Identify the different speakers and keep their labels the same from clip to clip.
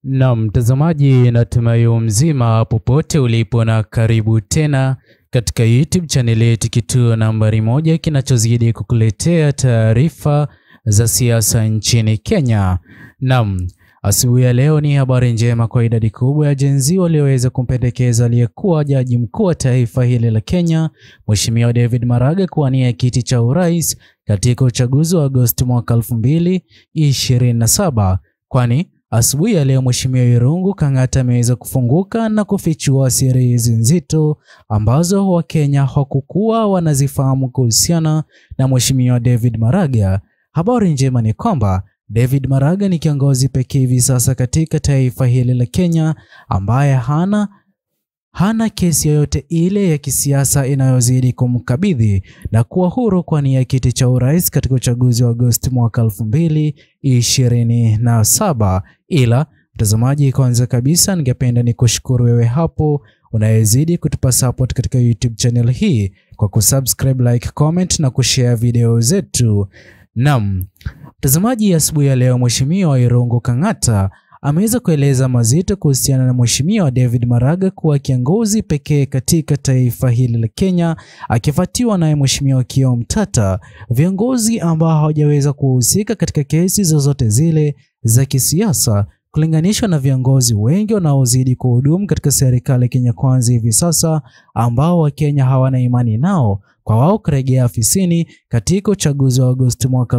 Speaker 1: Na mtazamaji, natumai mzima popote ulipo na karibu tena katika YouTube channel yetu, kituo nambari 1 kinachozidi kukuletea taarifa za siasa nchini Kenya. Naam, asubuhi ya leo ni habari njema kwa idadi kubwa ya Gen Z walioweza kumpendekeza aliyekuwa jaji mkuu wa taifa hili la Kenya, Mheshimiwa David Maraga kuwania kiti cha urais katika uchaguzi wa Agosti mwaka 2027, kwani asubuhi ya leo Mheshimiwa Irungu Kang'ata ameweza kufunguka na kufichua siri hizi nzito ambazo Wakenya hawakuwa wanazifahamu kuhusiana na Mheshimiwa David Maraga. Habari njema ni kwamba David Maraga ni kiongozi pekee hivi sasa katika taifa hili la Kenya ambaye hana kesi yoyote ile ya kisiasa inayozidi kumkabidhi na kuwa huru kwa nia kiti cha urais katika uchaguzi wa Agosti mwaka 2027. Ila mtazamaji, kwanza kabisa ningependa nikushukuru wewe hapo unayezidi kutupa support katika YouTube channel hii kwa kusubscribe, like, comment na kushare video zetu. Naam, mtazamaji, asubuhi ya leo Mheshimiwa Irungu Kang'ata ameweza kueleza mazito kuhusiana na Mheshimiwa David Maraga kuwa kiongozi pekee katika taifa hili la Kenya, akifuatiwa naye Mheshimiwa Okiya Omtatah, viongozi ambao hawajaweza kuhusika katika kesi zozote zile za kisiasa kulinganishwa na viongozi wengi wanaozidi kuhudumu katika serikali ya Kenya Kwanza hivi sasa, ambao Wakenya hawana imani nao kwa wao kurejea afisini katika uchaguzi wa Agosti mwaka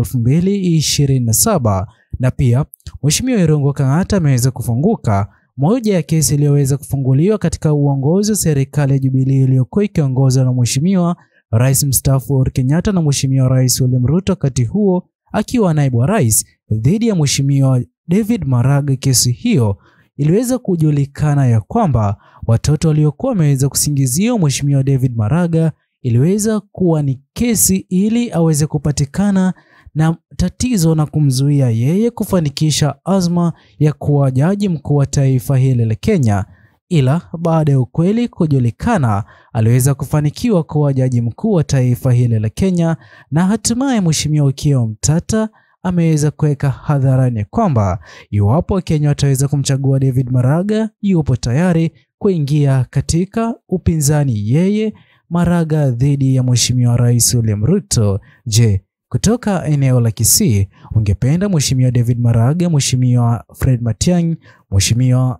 Speaker 1: 2027. Na pia Mheshimiwa Irungu Kang'ata ameweza kufunguka moja ya kesi iliyoweza kufunguliwa katika uongozi wa serikali ya Jubilee iliyokuwa ikiongozwa na Mheshimiwa Rais mstaafu Uhuru Kenyatta na Mheshimiwa Rais William Ruto, wakati huo akiwa naibu wa rais, dhidi ya Mheshimiwa David Maraga. Kesi hiyo iliweza kujulikana ya kwamba watoto waliokuwa wameweza kusingizia Mheshimiwa David Maraga iliweza kuwa ni kesi ili aweze kupatikana na tatizo na kumzuia yeye kufanikisha azma ya kuwa jaji mkuu wa taifa hili la Kenya. Ila baada ya ukweli kujulikana, aliweza kufanikiwa kuwa jaji mkuu wa taifa hili la Kenya, na hatimaye Mheshimiwa Okiya Omtatah ameweza kuweka hadharani kwamba iwapo Wakenya wataweza kumchagua David Maraga, yupo tayari kuingia katika upinzani yeye Maraga dhidi ya Mheshimiwa Rais William Ruto. Je, kutoka eneo la Kisii, ungependa Mheshimiwa David Maraga, Mheshimiwa Fred Matiang'i, Mheshimiwa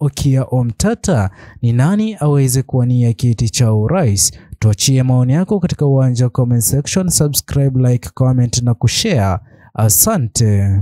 Speaker 1: Okiya Omtatah ni nani aweze kuwania kiti cha urais? Tuachie maoni yako katika uwanja wa comment section. Subscribe, like, comment na kushare. Asante.